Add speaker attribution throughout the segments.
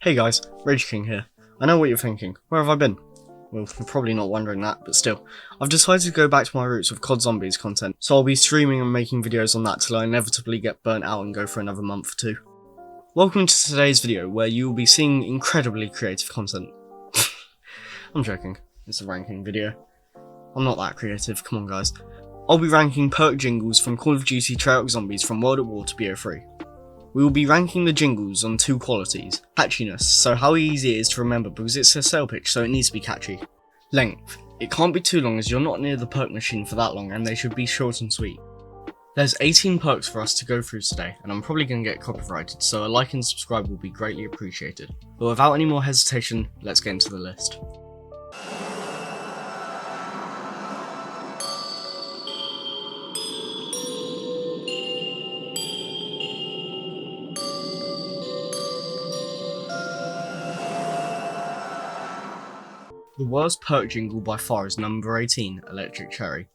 Speaker 1: Hey guys, Rage King here. I know what you're thinking, where have I been? Well, you're probably not wondering that, but still. I've decided to go back to my roots with COD Zombies content, so I'll be streaming and making videos on that till I inevitably get burnt out and go for another month or two. Welcome to today's video, where you will be seeing incredibly creative content. I'm joking, it's a ranking video. I'm not that creative, come on guys. I'll be ranking Perk Jingles from Call of Duty COD Zombies from World at War to BO3. We will be ranking the jingles on two qualities: catchiness, so how easy it is to remember because it's a sale pitch so it needs to be catchy. Length, it can't be too long as you're not near the perk machine for that long and they should be short and sweet. There's 18 perks for us to go through today and I'm probably going to get copyrighted, so a like and subscribe will be greatly appreciated. But without any more hesitation, let's get into the list. The worst perk jingle by far is number 18, Electric Cherry.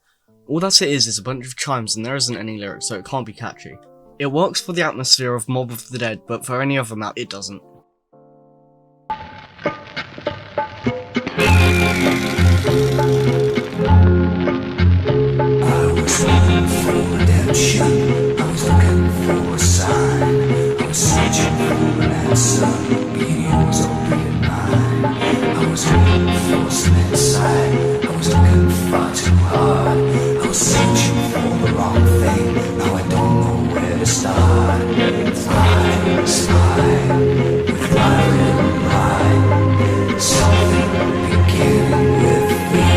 Speaker 1: All that it is a bunch of chimes and there isn't any lyrics, so it can't be catchy. It works for the atmosphere of Mob of the Dead, but for any other map it doesn't.
Speaker 2: I was looking for redemption, I was looking for a sign, I was searching for an answer, being yours or being mine. I was looking for some insight, I was looking far too hard, I was searching for the wrong thing, now I don't know where to start. I spy with my little mind, something beginning with me.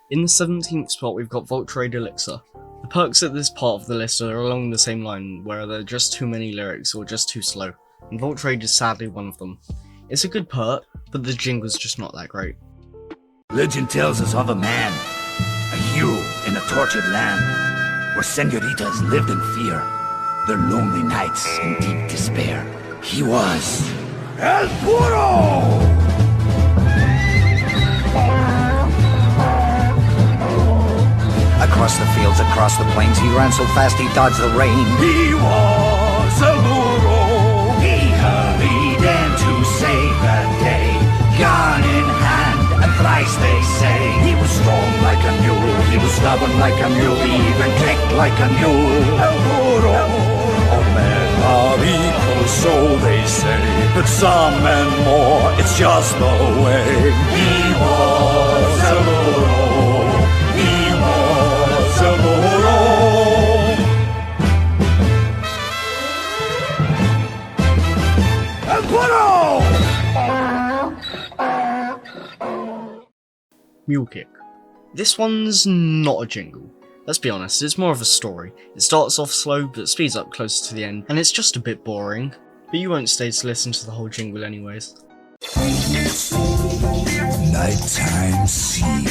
Speaker 1: In the 17th spot we've got Voltrade Elixir. The perks at this part of the list are along the same line, where there are just too many lyrics or just too slow, and Voltrade is sadly one of them. It's a good perk, but the jingle's just not that great.
Speaker 2: Legend tells us of a man, a hero in a tortured land, where senoritas lived in fear, their lonely nights in deep despair. He was El Puro! Across the fields, across the plains, he ran so fast he dodged the rain. He was El Puro! He hurried in to save the day, gun in hand, and thrice they say. He was strong like a mule, he was stubborn like a mule, he even kicked like a mule. El Puro! All men are equal, so they say, but some and more, it's just the way. He was El Puro! He was El Puro! El Puro!
Speaker 1: Mule Kick. This one's not a jingle. Let's be honest, it's more of a story. It starts off slow, but speeds up closer to the end, and it's just a bit boring. But you won't stay to listen to the whole jingle anyways.
Speaker 2: Nighttime sea,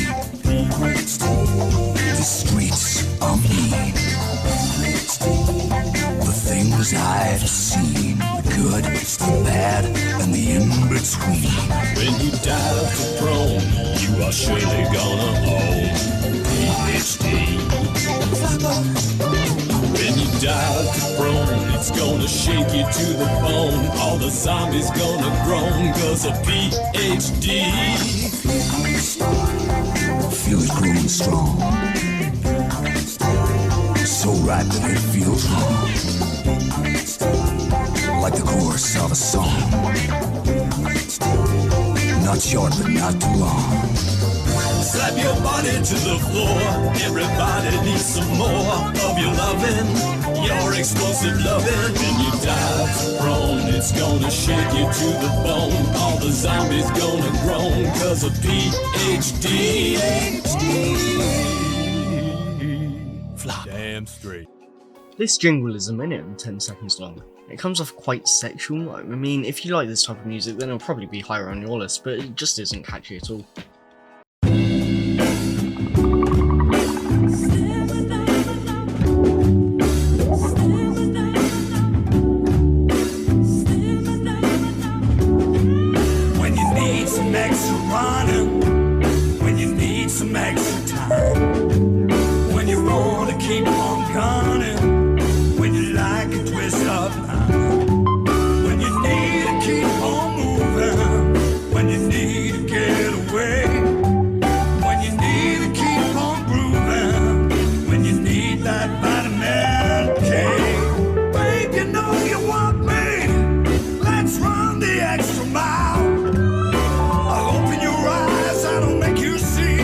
Speaker 2: the streets are mean. The things I've seen, the good, the bad, and the in-between.
Speaker 3: When you dive to throne, you are surely gonna own PhD. When you dive to throne, it's gonna shake you to the bone. All the zombies gonna groan cause of PhD.
Speaker 2: Feel it growing strong, so right that it feels wrong, like the chorus of a song. Not short but not too long.
Speaker 3: Slap your body to the floor. Everybody needs some more of your loving, your explosive loving. When you dive prone, it's gonna shake you to the bone. All the zombies gonna groan cause of PhD. Flop. Damn straight.
Speaker 1: This jingle is a minute and 10 seconds long. It comes off quite sexual. I mean, if you like this type of music, then it'll probably be higher on your list, but it just isn't catchy at all.
Speaker 3: When you need some extra running, when you need some extra time, when you wanna keep on gunning, when you like a twist of line, when you need to keep on moving, when you need to get away, when you need to keep on grooving, when you need that vitamin K. Babe, you know you want me, let's run the extra mile. I'll open your eyes, I don't make you see,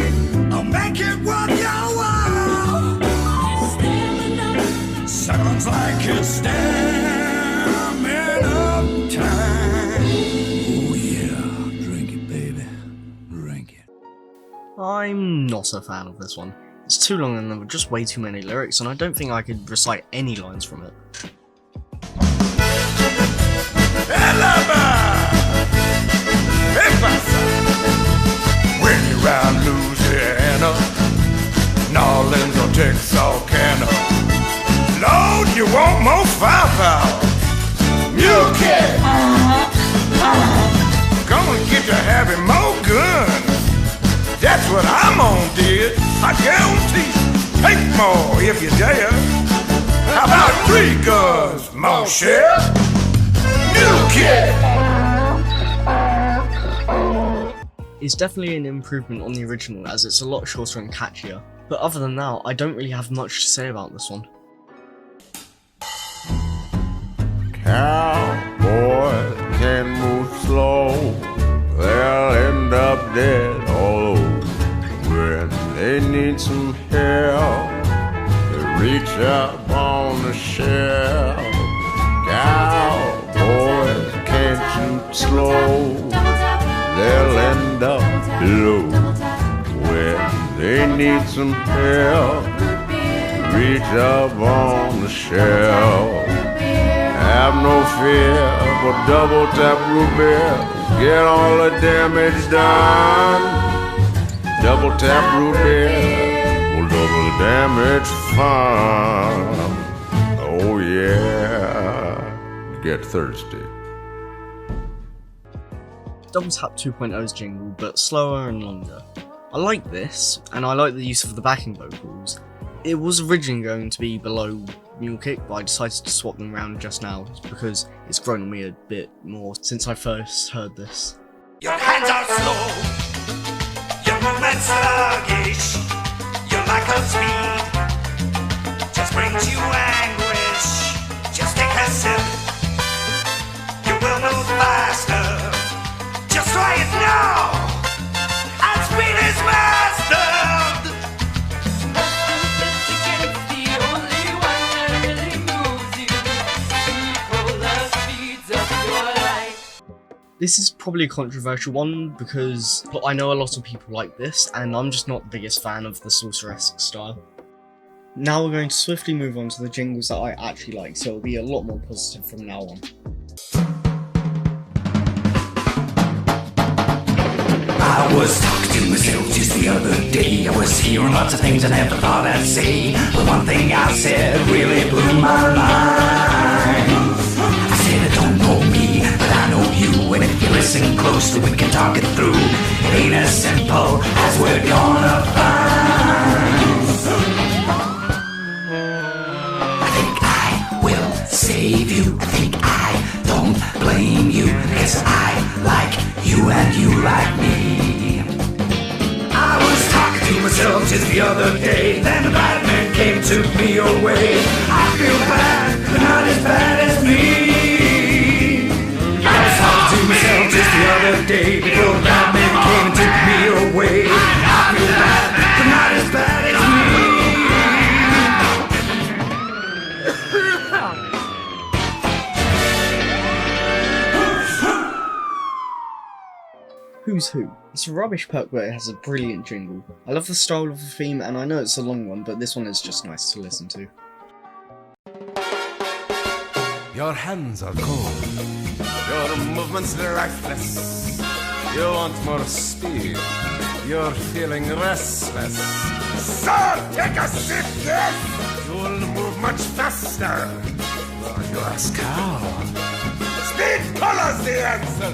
Speaker 3: I'll make it worth your while. Sounds like it's stamming up time. Oh yeah, drink it, baby, drink it.
Speaker 1: I'm not a fan of this one. It's too long and there were just way too many lyrics, and I don't think I could recite any lines from it.
Speaker 4: When you're around Louisiana, Nolens or Texarkana, Lord, you want more firepower. Mule cat, gonna get to having more guns. That's what I'm on, dear. I guarantee. Take more if you dare. How about 3 guns, mon cher? Mule cat.
Speaker 1: It's definitely an improvement on the original as it's a lot shorter and catchier, but other than that, I don't really have much to say about this one.
Speaker 4: Cowboys can move slow, they'll end up dead all over. When they need some help, they reach up on the shelf. Cowboys can't shoot slow, they'll end up below. When they need some help, reach up on the shelf. Have no fear for double tap root beer, get all the damage done. Double tap root beer will double the damage fun. Oh yeah, get thirsty.
Speaker 1: Double Tap 2.0's jingle, but slower and longer. I like this, and I like the use of the backing vocals. It was originally going to be below Mule Kick, but I decided to swap them around just now because it's grown on me a bit more since I first heard this.
Speaker 3: Your hands are slow, your movements sluggish, your lack of speed just brings you anguish. Just take a sip, you will move faster. Just try it now, and speed is mastered.
Speaker 1: This is probably a controversial one because I know a lot of people like this, and I'm just not the biggest fan of the sorceresque style. Now we're going to swiftly move on to the jingles that I actually like, so it'll be a lot more positive from now on.
Speaker 2: I was talking to myself just the other day. I was hearing lots of things I never thought I'd say, but one thing I said really blew my mind. I said I don't know me, but I know you, and if you listen closely we can talk it through. It ain't as simple as we're gonna find. I think I will save you. I think I don't blame you, cause I like you and you like me. I was talking to myself just the other day, then the bad man came, took me away. I feel bad, but not as bad as me. I was talking to myself just the other day, before the bad man came and took me away. I feel bad, but not as bad as me.
Speaker 1: Who's Who? It's a rubbish perk, but it has a brilliant jingle. I love the style of the theme, and I know it's a long one, but this one is just nice to listen to.
Speaker 3: Your hands are cold. Your movements lifeless. You want more speed. You're feeling restless.
Speaker 4: Sir, take a sip, yes!
Speaker 3: You'll move much faster. You ask how?
Speaker 4: Speed color's the answer!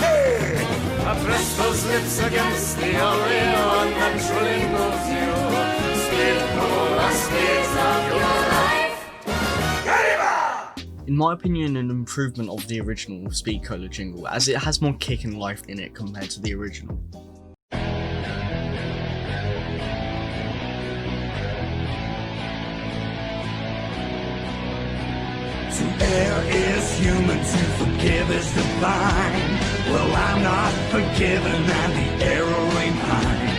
Speaker 4: Hey!
Speaker 3: I press those lips against the area naturally moves you. Speed color speeds of your life.
Speaker 4: Get him out!
Speaker 1: In my opinion, an improvement of the original Speed Cola jingle, as it has more kick and life in it compared to the original.
Speaker 2: To err is human, to forgive is divine. Well, I'm not forgiven and the error ain't mine.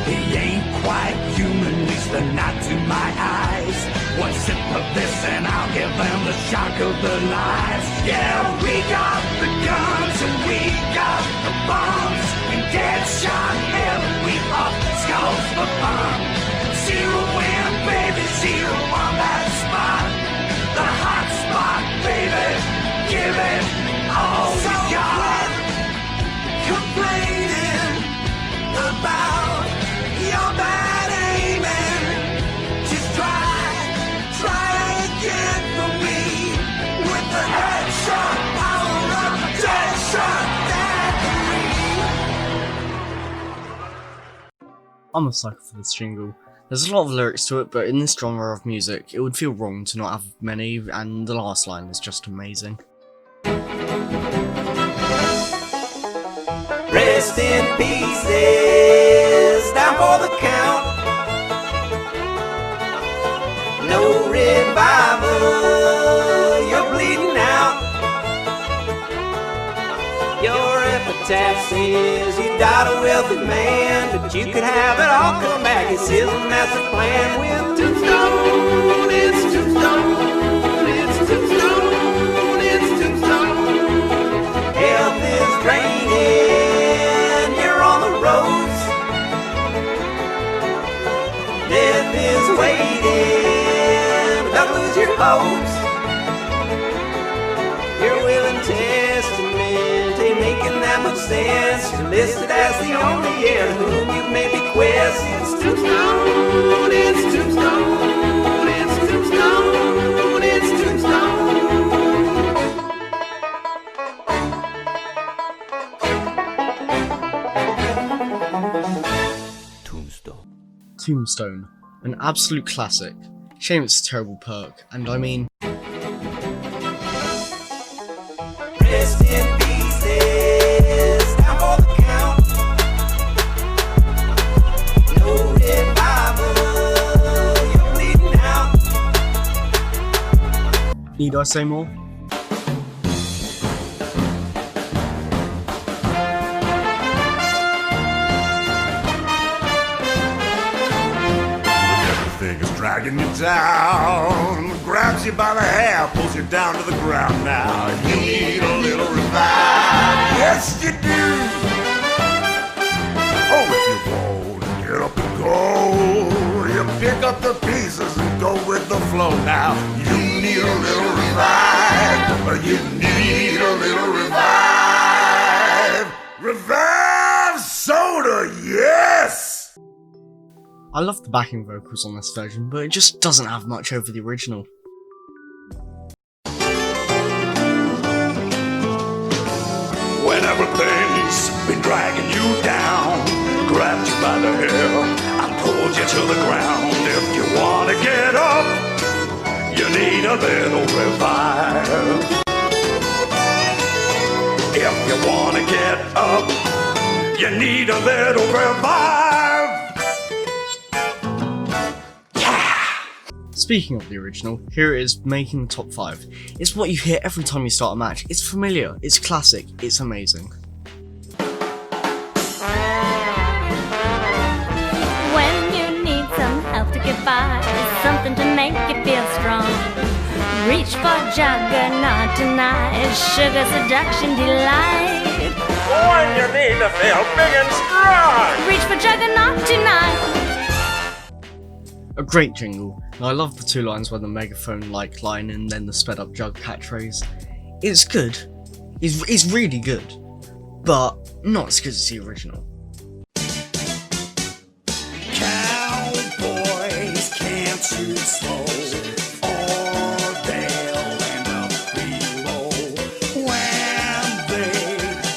Speaker 2: He ain't quite human, at least not to my eyes. One sip of this and I'll give them the shock of their lives. Yeah, we got the guns and we got the bombs. And dead shot heaven, we off skulls for fun. Zero win, baby, zero on that spot. The hot spot, baby, give it all you got. Complaining about your bad aiming. Just try again for me. With the headshot power of Deadshot Daggery.
Speaker 1: I'm a sucker for this jingle. There's a lot of lyrics to it, but in this genre of music, it would feel wrong to not have many, and the last line is just amazing.
Speaker 5: Rest in pieces, down for the count. No revival, you're bleeding out. Your epitaph says you died a wealthy man, but you could have it all come back. It's his master plan with tombstone, it's tombstone, it's tombstone, it's tombstone. Health is draining, you're on the ropes. Death is waiting, don't lose your hopes. Your will and testament ain't making that much sense. You're listed as the only heir to whom you may bequest. It's tombstone, it's tombstone, it's tombstone, it's tombstone. Tombstone.
Speaker 1: Tombstone, an absolute classic. Shame it's a terrible perk, and I mean,
Speaker 5: Rest in pieces, down for the count. No revival, you're bleeding out.
Speaker 1: need I say more?
Speaker 4: Everything is dragging you down, grabs you by the hair, pulls you down to the ground. Now you need a little revive. Yes, you do. Oh, if you won't get up and go, you pick up the pieces and go with the flow. Now you need a little revive, or you need a little revive. Revive soda, yes.
Speaker 1: I love the backing vocals on this version, but it just doesn't have much over the original.
Speaker 2: When everything's been dragging you down, grabbed you by the hair and pulled you to the ground. If you wanna get up, you need a little revive. If you wanna get up, you need a little revive.
Speaker 1: Speaking of the original, here it is making the top 5. It's what you hear every time you start a match. It's familiar, it's classic, it's amazing.
Speaker 6: When you need some help to get by, something to make you feel strong, reach for Juggernaut tonight, sugar seduction delight.
Speaker 4: When you need to feel big and strong.
Speaker 6: Reach for Juggernaut tonight.
Speaker 1: A great jingle, and I love the two lines where the megaphone-like line and then the sped-up Jug catchphrase. It's good. It's really good, but not as good as the original.
Speaker 3: Cowboys can't shoot slow, or they'll end up below. When they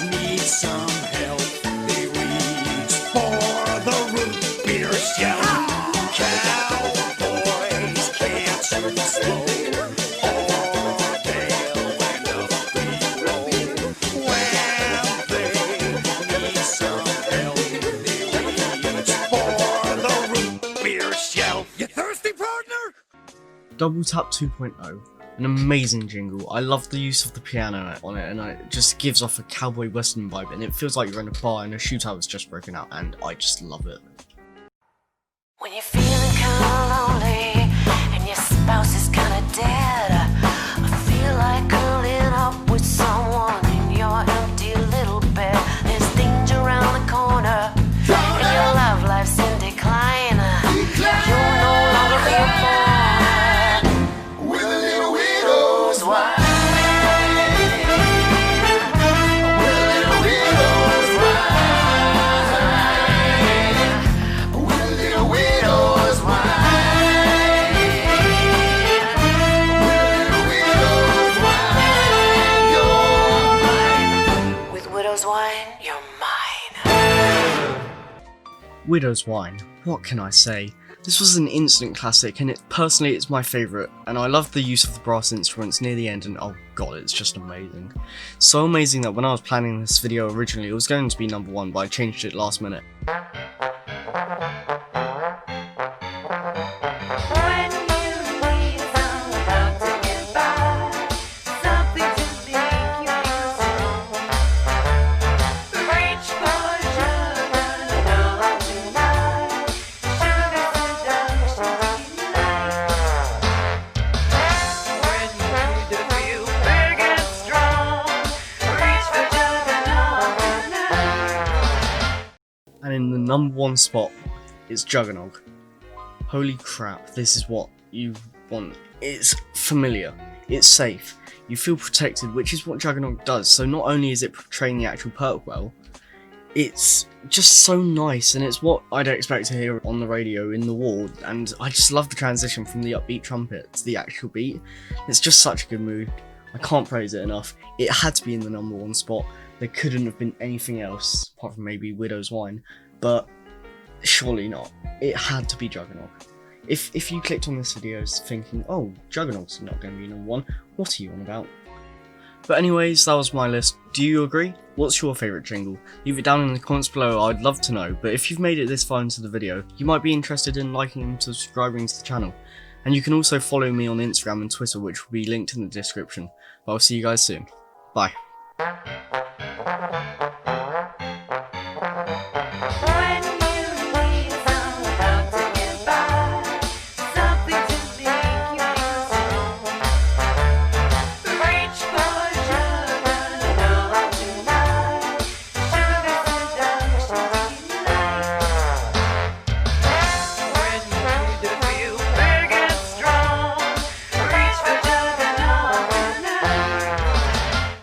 Speaker 3: need some help, they reach for the root beer shelf. Cowboys can't shoot slow, or they'll end up below. When they need some help, they reach for the root beer shelf. You thirsty, partner?
Speaker 1: Double Tap 2.0, an amazing jingle. I love the use of the piano on it, and it just gives off a cowboy western vibe, and it feels like you're in a bar and a shootout has just broken out, and I just love it.
Speaker 7: When you're feeling kinda lonely and your spouse is kinda dead, I feel like curling up with someone in your empty little bed. There's danger around the corner and your love life's in decline. You'll no longer be a mourner with a little widow's wife. With a little widow's wife. With a little widow's wife. With a little widow's wine, you're mine. With widow's wine, you're mine.
Speaker 1: Widow's Wine, what can I say? This was an instant classic, and personally it's my favourite, and I love the use of the brass instruments near the end, and oh god, it's just amazing. So amazing that when I was planning this video originally it was going to be number 1, but I changed it last minute.
Speaker 7: When you need some help to get by, something to make you feel strong, reach for sugar, not tonight. Sugar seduction delight. When you need to feel big and strong, reach for sugar, not tonight.
Speaker 1: And in the number 1 spot is Juggernog. Holy crap, this is what you want. It's familiar, it's safe, you feel protected, which is what Juggernog does. So not only is it portraying the actual perk well, it's just so nice, and it's what I'd expect to hear on the radio in the war, and I just love the transition from the upbeat trumpet to the actual beat. It's just such a good mood. I can't praise it enough. It had to be in the number 1 spot. There couldn't have been anything else, apart from maybe Widow's Wine, but surely not. It had to be Juggernog. If you clicked on this video thinking, oh, Juggernaut's not going to be number 1, what are you on about? But anyways, that was my list. Do you agree? What's your favourite jingle? Leave it down in the comments below, I'd love to know. But if you've made it this far into the video, you might be interested in liking and subscribing to the channel. And you can also follow me on Instagram and Twitter, which will be linked in the description. But I'll see you guys soon. Bye.